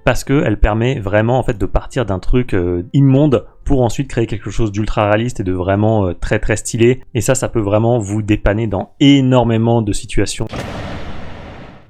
parce qu'elle permet vraiment en fait de partir d'un truc immonde pour ensuite créer quelque chose d'ultra réaliste et de vraiment très très stylé. Et ça peut vraiment vous dépanner dans énormément de situations.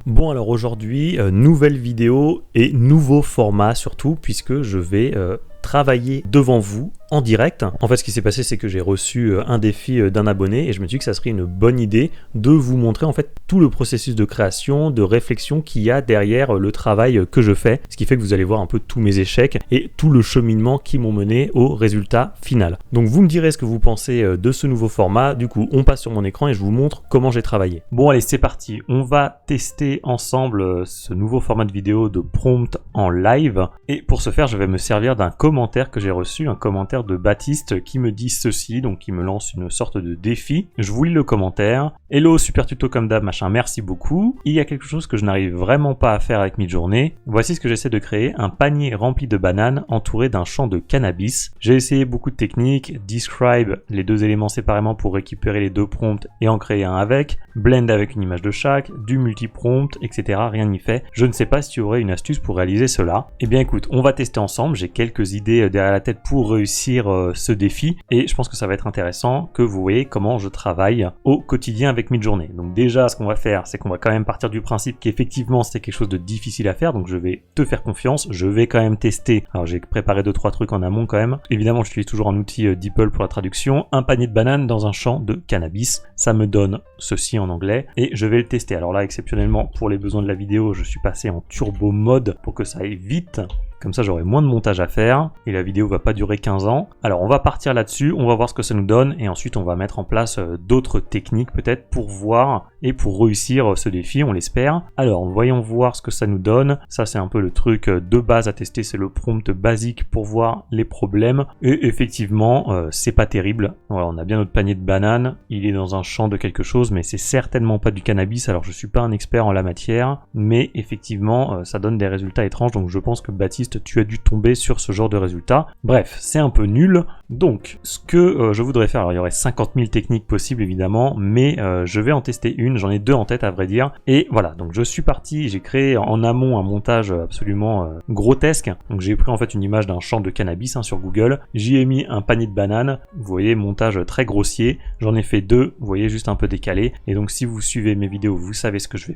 Bon, alors aujourd'hui, nouvelle vidéo et nouveau format surtout, puisque je vais travailler devant vous en direct. En fait, ce qui s'est passé, c'est que j'ai reçu un défi d'un abonné et je me suis dit que ça serait une bonne idée de vous montrer en fait tout le processus de création, de réflexion qu'il y a derrière le travail que je fais, ce qui fait que vous allez voir un peu tous mes échecs et tout le cheminement qui m'ont mené au résultat final. Donc vous me direz ce que vous pensez de ce nouveau format. Du coup, on passe sur mon écran et je vous montre comment j'ai travaillé. Bon, allez, c'est parti. On va tester ensemble ce nouveau format de vidéo de prompt en live. Et pour ce faire, je vais me servir d'un commentaire que j'ai reçu, un commentaire de Baptiste qui me dit ceci, donc qui me lance une sorte de défi. Je vous lis le commentaire. Hello, super tuto comme d'hab, machin, merci beaucoup. Il y a quelque chose que je n'arrive vraiment pas à faire avec Midjourney. Voici ce que j'essaie de créer, un panier rempli de bananes entouré d'un champ de cannabis. J'ai essayé beaucoup de techniques, describe les deux éléments séparément pour récupérer les deux prompts et en créer un avec, blend avec une image de chaque, du multi-prompt, etc. Rien n'y fait. Je ne sais pas si tu aurais une astuce pour réaliser cela. Eh bien écoute, on va tester ensemble. J'ai quelques idées derrière la tête pour réussir ce défi et je pense que ça va être intéressant que vous voyez comment je travaille au quotidien avec Midjourney. Donc déjà, ce qu'on va faire, c'est qu'on va quand même partir du principe qu'effectivement c'est quelque chose de difficile à faire, donc je vais te faire confiance, je vais quand même tester. Alors j'ai préparé 2-3 trucs en amont quand même. Évidemment, j'utilise toujours un outil DeepL pour la traduction. Un panier de bananes dans un champ de cannabis, ça me donne ceci en anglais et je vais le tester. Alors là, exceptionnellement, pour les besoins de la vidéo, je suis passé en turbo mode pour que ça aille vite. Comme ça, j'aurai moins de montage à faire et la vidéo va pas durer 15 ans. Alors, on va partir là-dessus, on va voir ce que ça nous donne et ensuite, on va mettre en place d'autres techniques peut-être pour voir et pour réussir ce défi, on l'espère. Alors, voyons voir ce que ça nous donne. Ça, c'est un peu le truc de base à tester, c'est le prompt basique pour voir les problèmes. Et effectivement, c'est pas terrible. Voilà, on a bien notre panier de bananes. Il est dans un champ de quelque chose, mais c'est certainement pas du cannabis. Alors, je suis pas un expert en la matière, mais effectivement, ça donne des résultats étranges. Donc, je pense que Baptiste, tu as dû tomber sur ce genre de résultat. Bref, c'est un peu nul. Donc, ce que je voudrais faire, alors il y aurait 50 000 techniques possibles évidemment, mais je vais en tester une, j'en ai deux en tête à vrai dire. Et voilà, donc je suis parti, j'ai créé en amont un montage absolument grotesque. Donc j'ai pris en fait une image d'un champ de cannabis sur Google, j'y ai mis un panier de bananes, vous voyez, montage très grossier, j'en ai fait deux, vous voyez, juste un peu décalé. Et donc si vous suivez mes vidéos, vous savez ce que je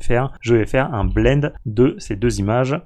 vais faire un blend de ces deux images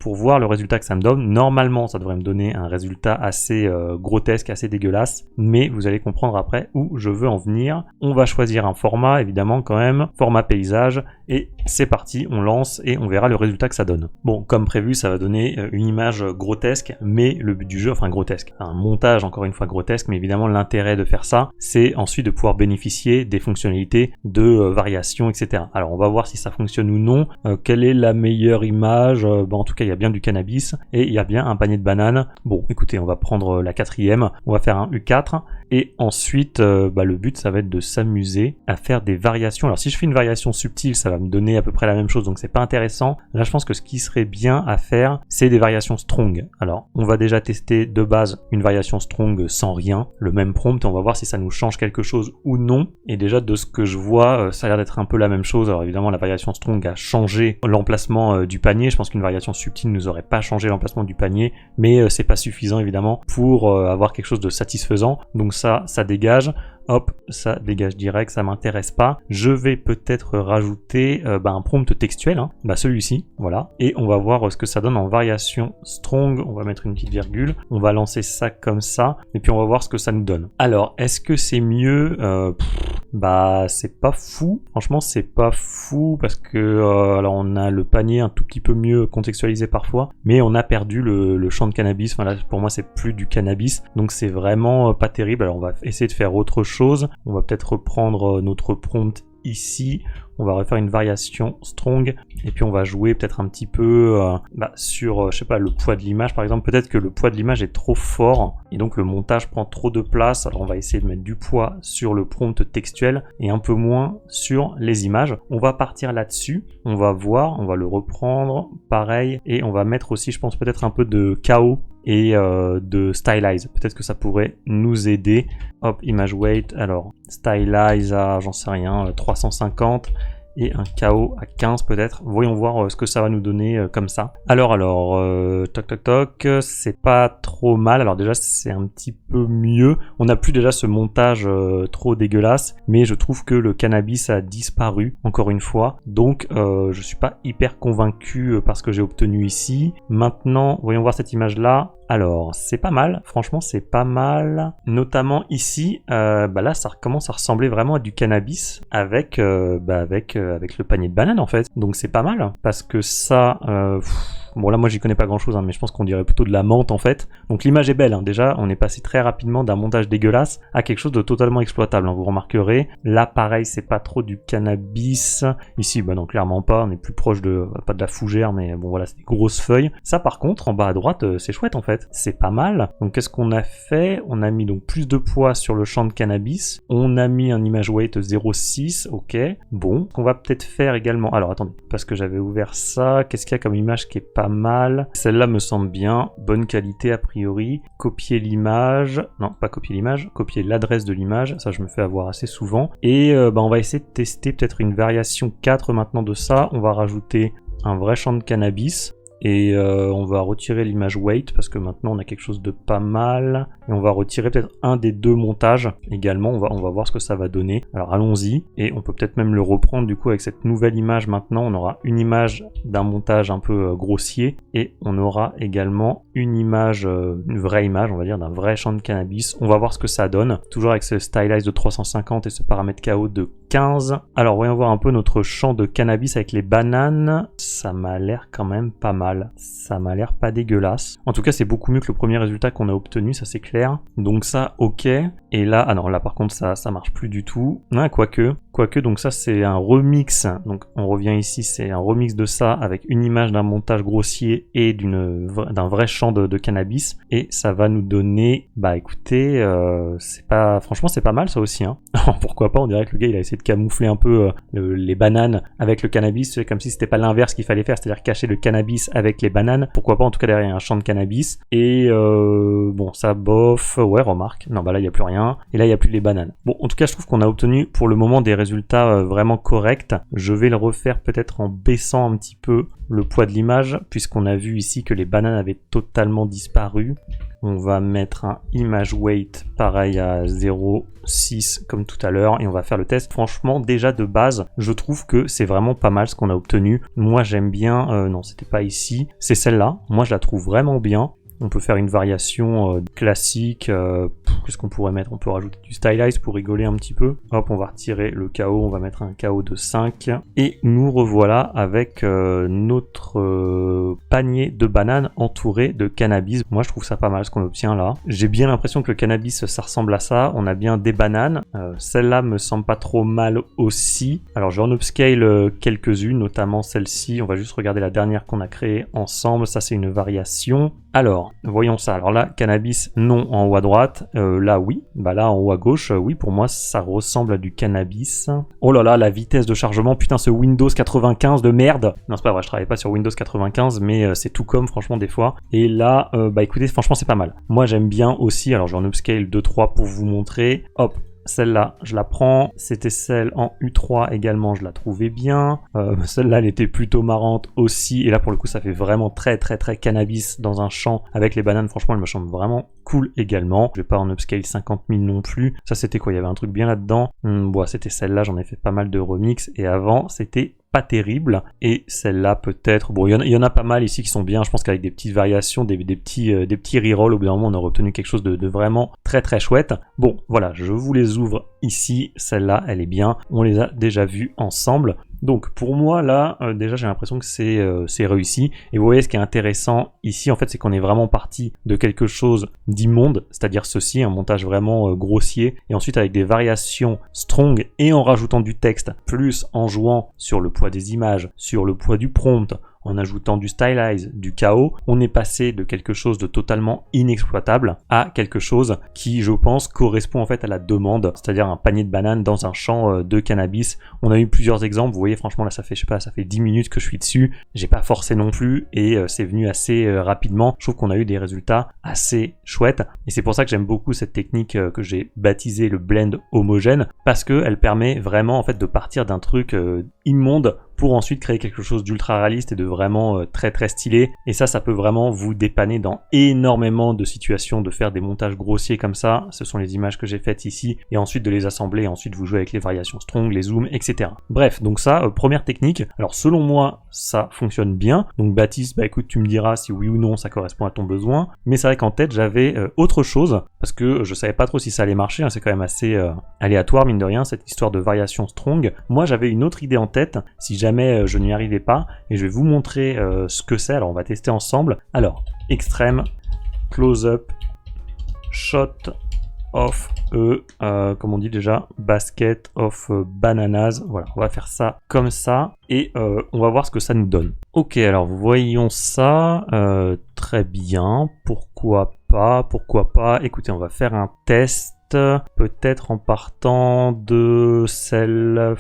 pour voir le résultat que ça me donne. Normalement, ça devrait me donner un résultat assez grotesque, assez dégueulasse, mais vous allez comprendre après où je veux en venir. On va choisir un format, évidemment, quand même, format paysage, et c'est parti, on lance et on verra le résultat que ça donne. Bon, comme prévu, ça va donner une image grotesque, mais le but du jeu, enfin grotesque, un montage encore une fois grotesque, mais évidemment l'intérêt de faire ça, c'est ensuite de pouvoir bénéficier des fonctionnalités de variation, etc. Alors on va voir si ça fonctionne ou non, quelle est la meilleure image, en tout cas il y a bien du cannabis et il y a bien un panier de bananes. Bon, écoutez, on va prendre la quatrième, on va faire un U4 et ensuite le but ça va être de s'amuser à faire des variations. Alors si je fais une variation subtile, ça va me donner à peu près la même chose, donc c'est pas intéressant. Là je pense que ce qui serait bien à faire, c'est des variations strong. Alors on va déjà tester de base une variation strong sans rien, le même prompt, et on va voir si ça nous change quelque chose ou non. Et déjà de ce que je vois, ça a l'air d'être un peu la même chose. Alors évidemment la variation strong a changé l'emplacement du panier, je pense qu'une variation subtile nous aurait pas changé l'emplacement du panier, mais c'est pas suffisant évidemment pour avoir quelque chose de satisfaisant. Donc ça dégage. Hop, ça dégage direct, ça m'intéresse pas. Je vais peut-être rajouter un prompt textuel, celui-ci, voilà. Et on va voir ce que ça donne en variation strong. On va mettre une petite virgule, on va lancer ça comme ça, et puis on va voir ce que ça nous donne. Alors, est-ce que c'est mieux? C'est pas fou. Franchement, c'est pas fou parce que alors on a le panier un tout petit peu mieux contextualisé parfois, mais on a perdu le champ de cannabis. Enfin là, pour moi, c'est plus du cannabis, donc c'est vraiment pas terrible. Alors on va essayer de faire autre chose. On va peut-être reprendre notre prompt ici, on va refaire une variation strong et puis on va jouer peut-être un petit peu sur je sais pas, le poids de l'image par exemple. Peut-être que le poids de l'image est trop fort et donc le montage prend trop de place. Alors on va essayer de mettre du poids sur le prompt textuel et un peu moins sur les images. On va partir là-dessus, on va voir, on va le reprendre pareil et on va mettre aussi, je pense, peut-être un peu de chaos et de stylize. Peut-être que ça pourrait nous aider. Hop, image weight, alors stylize à, j'en sais rien, 350. et un KO à 15 peut-être. Voyons voir ce que ça va nous donner comme ça. Alors, toc toc toc, c'est pas trop mal. Alors déjà c'est un petit peu mieux. On n'a plus déjà ce montage trop dégueulasse, mais je trouve que le cannabis a disparu encore une fois. Donc je suis pas hyper convaincu par ce que j'ai obtenu ici. Maintenant, voyons voir cette image là. Alors, c'est pas mal, franchement c'est pas mal, notamment ici, là ça commence à ressembler vraiment à du cannabis avec le panier de bananes en fait, donc c'est pas mal, parce que ça, bon là moi j'y connais pas grand chose, mais je pense qu'on dirait plutôt de la menthe en fait, donc l'image est belle, déjà on est passé très rapidement d'un montage dégueulasse à quelque chose de totalement exploitable, vous remarquerez, là pareil c'est pas trop du cannabis, ici non clairement pas, on est plus proche de, pas de la fougère, mais bon voilà c'est des grosses feuilles, ça par contre en bas à droite c'est chouette en fait, c'est pas mal. Donc qu'est-ce qu'on a fait? On a mis donc plus de poids sur le champ de cannabis. On a mis un image weight 0,6, ok. Bon, qu'on va peut-être faire également. Alors attendez, parce que j'avais ouvert ça. Qu'est-ce qu'il y a comme image qui est pas mal? Celle-là me semble bien. Bonne qualité a priori. Copier l'image. Non, pas copier l'image. Copier l'adresse de l'image. Ça, je me fais avoir assez souvent. Et on va essayer de tester peut-être une variation 4 maintenant de ça. On va rajouter un vrai champ de cannabis. Et on va retirer l'image weight parce que maintenant on a quelque chose de pas mal. Et on va retirer peut-être un des deux montages également. On va voir ce que ça va donner. Alors allons-y. Et on peut peut-être même le reprendre du coup avec cette nouvelle image maintenant. On aura une image d'un montage un peu grossier. Et on aura également une image, une vraie image on va dire, d'un vrai champ de cannabis. On va voir ce que ça donne. Toujours avec ce stylize de 350 et ce paramètre KO de 15. Alors voyons voir un peu notre champ de cannabis avec les bananes. Ça m'a l'air quand même pas mal. Ça m'a l'air pas dégueulasse. En tout cas, c'est beaucoup mieux que le premier résultat qu'on a obtenu, ça c'est clair. Donc ça, ok. Et là, ah non, là par contre, ça marche plus du tout. Ah, quoique, donc ça c'est un remix. Donc on revient ici, c'est un remix de ça avec une image d'un montage grossier et d'un vrai champ de cannabis. Et ça va nous donner, écoutez, franchement c'est pas mal ça aussi. Hein. Pourquoi pas, on dirait que le gars il a essayé de camoufler un peu les bananes avec le cannabis, comme si c'était pas l'inverse qu'il fallait faire, c'est-à-dire cacher le cannabis avec les bananes. Pourquoi pas, en tout cas derrière un champ de cannabis. Et bon, ça bof, ouais, remarque. Non, là il y a plus rien. Et là il y a plus les bananes. Bon, en tout cas je trouve qu'on a obtenu pour le moment des résultats vraiment corrects. Je vais le refaire peut-être en baissant un petit peu le poids de l'image, puisqu'on a vu ici que les bananes avaient totalement disparu. On va mettre un image weight pareil à 0,6 comme tout à l'heure et on va faire le test. Franchement, déjà de base, je trouve que c'est vraiment pas mal ce qu'on a obtenu. Moi j'aime bien, non c'était pas ici, c'est celle-là. Moi je la trouve vraiment bien. On peut faire une variation classique. Qu'est-ce qu'on pourrait mettre? On peut rajouter du stylize pour rigoler un petit peu. Hop, on va retirer le KO. On va mettre un KO de 5. Et nous revoilà avec notre panier de bananes entouré de cannabis. Moi, je trouve ça pas mal ce qu'on obtient là. J'ai bien l'impression que le cannabis, ça ressemble à ça. On a bien des bananes. Celle-là me semble pas trop mal aussi. Alors, je vais en upscale quelques-unes, notamment celle-ci. On va juste regarder la dernière qu'on a créée ensemble. Ça, c'est une variation. Alors, voyons ça. Alors là, cannabis, non en haut à droite. Là, oui. Là, en haut à gauche, oui, pour moi, ça ressemble à du cannabis. Oh là là, la vitesse de chargement. Putain, ce Windows 95 de merde. Non, c'est pas vrai, je travaille pas sur Windows 95, mais c'est tout comme, franchement, des fois. Et là, écoutez, franchement, c'est pas mal. Moi, j'aime bien aussi. Alors, je vais en upscale 2-3 pour vous montrer. Hop. Celle-là, je la prends. C'était celle en U3 également, je la trouvais bien. Celle-là, elle était plutôt marrante aussi. Et là, pour le coup, ça fait vraiment très très très cannabis dans un champ avec les bananes. Franchement, elle me semble vraiment cool également. Je vais pas en upscale 50 000 non plus. Ça, c'était quoi? Il y avait un truc bien là-dedans. C'était celle-là, j'en ai fait pas mal de remix. Et avant, c'était pas terrible, et celle-là peut-être, bon il y en a pas mal ici qui sont bien, je pense qu'avec des petites variations, des petits rerolls, au bout d'un moment on a obtenu quelque chose de vraiment très très chouette. Bon voilà, je vous les ouvre ici, celle-là elle est bien, on les a déjà vues ensemble. Donc pour moi là, déjà j'ai l'impression que c'est réussi. Et vous voyez ce qui est intéressant ici en fait, c'est qu'on est vraiment parti de quelque chose d'immonde, c'est-à-dire ceci, un montage vraiment grossier, et ensuite avec des variations strong et en rajoutant du texte, plus en jouant sur le poids des images, sur le poids du prompt, en ajoutant du stylize, du chaos, on est passé de quelque chose de totalement inexploitable à quelque chose qui, je pense, correspond en fait à la demande, c'est-à-dire un panier de bananes dans un champ de cannabis. On a eu plusieurs exemples, vous voyez, franchement là ça fait, je sais pas, ça fait 10 minutes que je suis dessus, j'ai pas forcé non plus et c'est venu assez rapidement. Je trouve qu'on a eu des résultats assez chouettes et c'est pour ça que j'aime beaucoup cette technique que j'ai baptisée le blend homogène, parce qu'elle permet vraiment en fait de partir d'un truc immonde pour ensuite créer quelque chose d'ultra réaliste et de vraiment très très stylé. Et ça peut vraiment vous dépanner dans énormément de situations, de faire des montages grossiers comme ça. Ce sont les images que j'ai faites ici, et ensuite de les assembler, et ensuite vous jouez avec les variations strong, les zooms, etc. Bref, donc ça, première technique. Alors selon moi, ça fonctionne bien. Donc Baptiste, bah écoute, tu me diras si oui ou non ça correspond à ton besoin. Mais c'est vrai qu'en tête, j'avais autre chose, parce que je savais pas trop si ça allait marcher, hein. C'est quand même assez aléatoire, mine de rien, cette histoire de variation strong. Moi, j'avais une autre idée en tête, si jamais je n'y arrivais pas, et je vais vous montrer ce que c'est. Alors on va tester ensemble. Alors, extrême, close-up, shot of comme on dit déjà, basket of bananas. Voilà, on va faire ça comme ça et on va voir ce que ça nous donne. Ok, alors voyons ça. Très bien, pourquoi pas. Écoutez, on va faire un test, peut-être en partant de celle...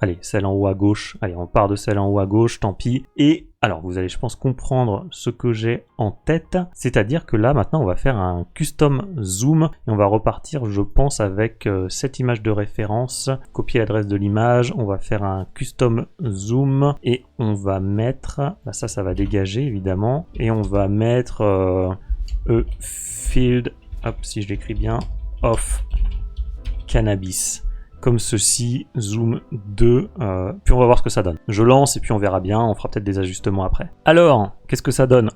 Allez, celle en haut à gauche. Allez, on part de celle en haut à gauche, tant pis. Et alors, vous allez, je pense, comprendre ce que j'ai en tête. C'est-à-dire que là, maintenant, on va faire un custom zoom. Et on va repartir, je pense, avec cette image de référence. Copier l'adresse de l'image. On va faire un custom zoom. Et on va mettre... Bah, ça va dégager, évidemment. Et on va mettre... field... Hop, si je l'écris bien. Of cannabis. Comme ceci, zoom 2, puis on va voir ce que ça donne. Je lance et puis on verra bien, on fera peut-être des ajustements après. Alors, qu'est-ce que ça donne?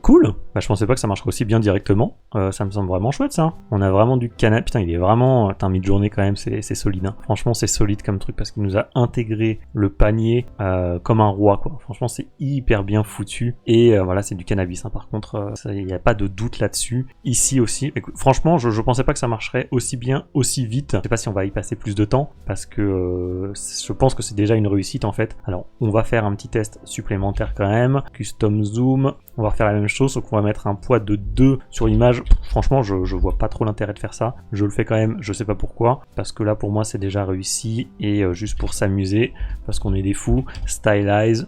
Cool. Bah, je pensais pas que ça marcherait aussi bien directement. Ça me semble vraiment chouette ça. On a vraiment du cannabis. Putain, il est vraiment... Putain, mid-journée quand même, c'est solide. Hein. Franchement, c'est solide comme truc parce qu'il nous a intégré le panier comme un roi, quoi. Franchement, c'est hyper bien foutu. Et voilà, c'est du cannabis. Hein. Par contre, il n'y a pas de doute là-dessus. Ici aussi. Écoute, franchement, je pensais pas que ça marcherait aussi bien, aussi vite. Je sais pas si on va y passer plus de temps parce que je pense que c'est déjà une réussite en fait. Alors, on va faire un petit test supplémentaire quand même. Custom zoom. On va refaire la même chose, sauf qu'on va mettre un poids de 2 sur l'image. Franchement, je vois pas trop l'intérêt de faire ça. Je le fais quand même, je sais pas pourquoi. Parce que là, pour moi, c'est déjà réussi. Et juste pour s'amuser, parce qu'on est des fous. Stylize,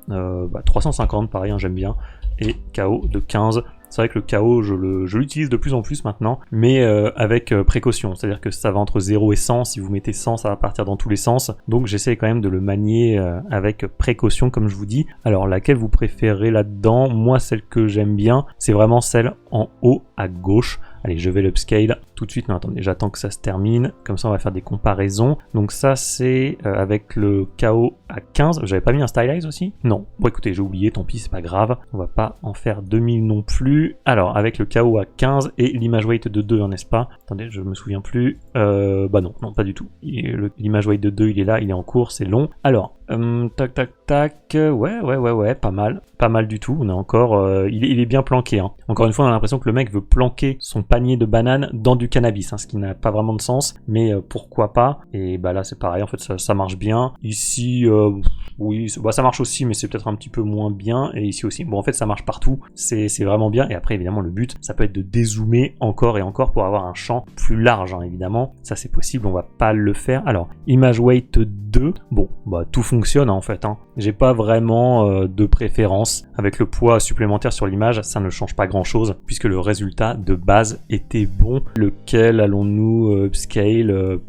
350, pareil, hein, j'aime bien. Et KO de 15. C'est vrai que le KO, je l'utilise de plus en plus maintenant, mais avec précaution. C'est-à-dire que ça va entre 0 et 100. Si vous mettez 100, ça va partir dans tous les sens. Donc j'essaie quand même de le manier avec précaution, comme je vous dis. Alors, laquelle vous préférez là-dedans? Moi, celle que j'aime bien, c'est vraiment celle en haut à gauche. Allez, je vais l'upscale tout de suite. Non, attendez, j'attends que ça se termine. Comme ça, on va faire des comparaisons. Donc ça, c'est avec le KO à 15. J'avais pas mis un stylize aussi? Non. Bon, écoutez, j'ai oublié, tant pis, c'est pas grave. On va pas en faire 2000 non plus. Alors, avec le KO à 15 et l'image weight de 2, n'est-ce pas? Attendez, je me souviens plus. Bah non, pas du tout. L'image weight de 2, il est là, il est en cours, c'est long. Alors, tac. Ouais, pas mal. Pas mal du tout. On est encore... il est bien planqué. Hein. Encore une fois, on a l'impression que le mec veut planquer son panier de bananes dans du cannabis, hein, ce qui n'a pas vraiment de sens, mais pourquoi pas. Et bah là, c'est pareil, en fait, ça marche bien. Ici, oui, ça marche aussi, mais c'est peut-être un petit peu moins bien. Et ici aussi. Bon, en fait, ça marche partout. C'est vraiment bien. Et après, évidemment, le but, ça peut être de dézoomer encore et encore pour avoir un champ plus large, hein, évidemment. Ça, c'est possible. On va pas le faire. Alors, image weight 2. Bon, bah, tout fonctionne, hein, en fait. Hein. J'ai pas vraiment de préférence. Avec le poids supplémentaire sur l'image, ça ne change pas grand-chose, puisque le résultat de base était bon. Lequel allons-nous upscale?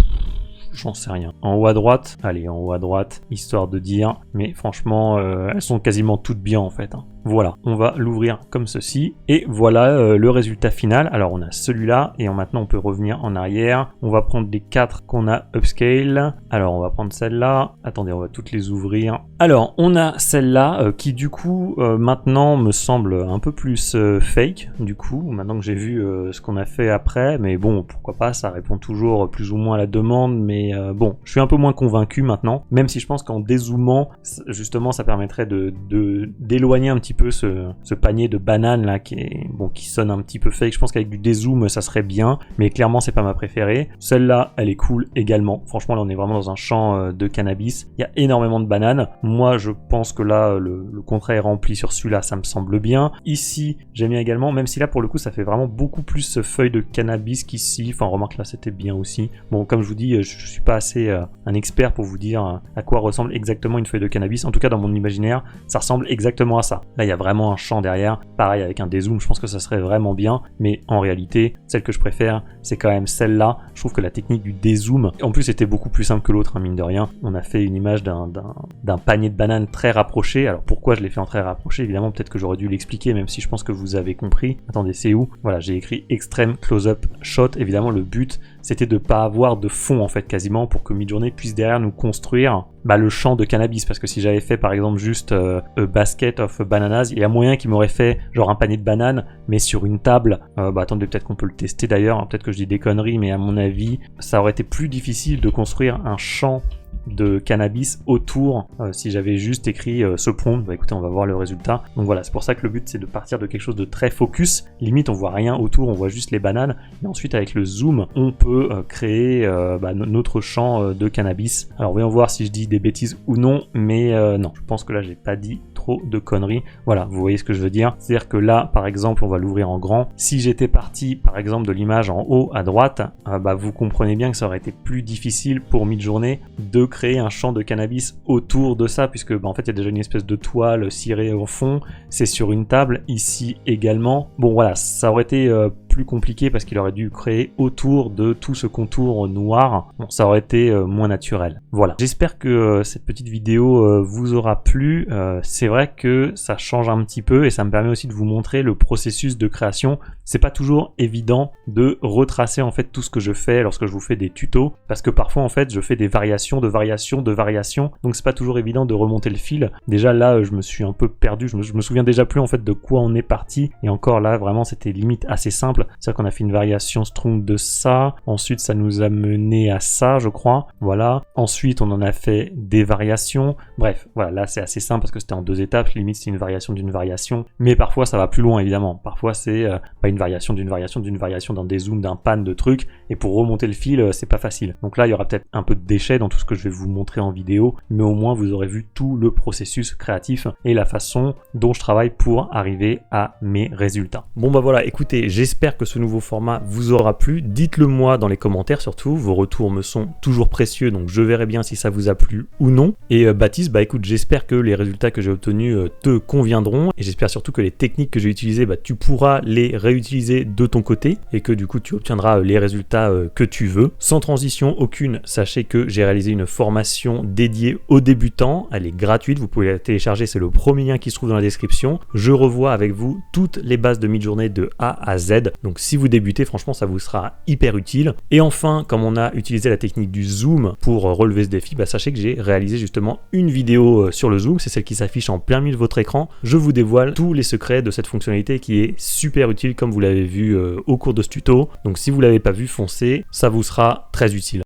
J'en sais rien. En haut à droite? Allez, en haut à droite, histoire de dire. Mais franchement, elles sont quasiment toutes bien en fait. Hein. Voilà, on va l'ouvrir comme ceci. Et voilà le résultat final. Alors on a celui-là, et maintenant on peut revenir en arrière. On va prendre les 4 qu'on a upscale. Alors on va prendre celle-là. Attendez, on va toutes les ouvrir. Alors on a celle-là qui du coup maintenant me semble un peu plus fake. Du coup, maintenant que j'ai vu ce qu'on a fait après. Mais bon, pourquoi pas, ça répond toujours plus ou moins à la demande. Mais bon, je suis un peu moins convaincu maintenant. Même si je pense qu'en dézoomant, justement, ça permettrait d'éloigner un petit petit peu ce panier de bananes là qui sonne un petit peu fake. Je pense qu'avec du dézoom ça serait bien, mais clairement c'est pas ma préférée. Celle-là elle est cool également. Franchement là on est vraiment dans un champ de cannabis. Il y a énormément de bananes. Moi je pense que là le contrat est rempli sur celui-là, ça me semble bien. Ici j'aime bien également, même si là pour le coup ça fait vraiment beaucoup plus feuille de cannabis qu'ici. Enfin remarque là c'était bien aussi. Bon comme je vous dis je suis pas assez un expert pour vous dire à quoi ressemble exactement une feuille de cannabis. En tout cas dans mon imaginaire ça ressemble exactement à ça. Là il y a vraiment un champ derrière, pareil avec un dézoom, je pense que ça serait vraiment bien, mais en réalité celle que je préfère c'est quand même celle-là. Je trouve que la technique du dézoom en plus était beaucoup plus simple que l'autre, hein, mine de rien. On a fait une image d'un panier de bananes très rapproché. Alors pourquoi je l'ai fait en très rapproché? Évidemment peut-être que j'aurais dû l'expliquer, même si je pense que vous avez compris. Attendez, c'est où? Voilà, j'ai écrit extreme close-up shot. Évidemment le but c'était de pas avoir de fond en fait quasiment, pour que Midjourney puisse derrière nous construire le champ de cannabis, parce que si j'avais fait par exemple juste a basket of bananas, il y a moyen qu'il m'aurait fait genre un panier de bananes mais sur une table. Attendez, peut-être qu'on peut le tester d'ailleurs, hein, peut-être que je dis des conneries, mais à mon avis ça aurait été plus difficile de construire un champ de cannabis autour si j'avais juste écrit ce prompt. Écoutez, on va voir le résultat. Donc voilà, c'est pour ça que le but c'est de partir de quelque chose de très focus, limite on voit rien autour, on voit juste les bananes, et ensuite avec le zoom on peut créer notre champ de cannabis. Alors voyons voir si je dis des bêtises ou non, mais non, je pense que là j'ai pas dit trop de conneries. Voilà, vous voyez ce que je veux dire, c'est à dire que là par exemple on va l'ouvrir en grand. Si j'étais parti par exemple de l'image en haut à droite, vous comprenez bien que ça aurait été plus difficile pour Midjourney de créer un champ de cannabis autour de ça, puisque en fait il y a déjà une espèce de toile cirée au fond, c'est sur une table ici également. Bon voilà, ça aurait été plus compliqué parce qu'il aurait dû créer autour de tout ce contour noir. Bon, ça aurait été moins naturel. Voilà, j'espère que cette petite vidéo vous aura plu. C'est vrai que ça change un petit peu et ça me permet aussi de vous montrer le processus de création. C'est pas toujours évident de retracer en fait tout ce que je fais lorsque je vous fais des tutos, parce que parfois en fait je fais des variations de variations de variations, donc c'est pas toujours évident de remonter le fil. Déjà là je me suis un peu perdu, je me souviens déjà plus en fait de quoi on est parti, et encore là vraiment c'était limite assez simple. C'est-à-dire qu'on a fait une variation strong de ça, ensuite ça nous a mené à ça je crois, voilà, ensuite on en a fait des variations, bref voilà, là c'est assez simple parce que c'était en 2 étapes, limite c'est une variation d'une variation, mais parfois ça va plus loin évidemment, parfois c'est une variation d'une variation d'une variation, d'un dézoom, d'un pan de trucs, et pour remonter le fil c'est pas facile. Donc là il y aura peut-être un peu de déchets dans tout ce que je vais vous montrer en vidéo, mais au moins vous aurez vu tout le processus créatif et la façon dont je travaille pour arriver à mes résultats. Bon voilà, écoutez, j'espère que ce nouveau format vous aura plu. Dites-le moi dans les commentaires surtout, vos retours me sont toujours précieux, donc je verrai bien si ça vous a plu ou non. Et Baptiste, écoute, j'espère que les résultats que j'ai obtenus te conviendront, et j'espère surtout que les techniques que j'ai utilisées, tu pourras les réutiliser de ton côté, et que du coup tu obtiendras les résultats que tu veux. Sans transition aucune, sachez que j'ai réalisé une formation dédiée aux débutants, elle est gratuite, vous pouvez la télécharger, c'est le premier lien qui se trouve dans la description. Je revois avec vous toutes les bases de Midjourney de A à Z, donc si vous débutez, franchement ça vous sera hyper utile. Et enfin, comme on a utilisé la technique du zoom pour relever ce défi, sachez que j'ai réalisé justement une vidéo sur le zoom, c'est celle qui s'affiche en plein milieu de votre écran. Je vous dévoile tous les secrets de cette fonctionnalité qui est super utile, comme vous l'avez vu au cours de ce tuto. Donc si vous l'avez pas vu, foncez, ça vous sera très utile.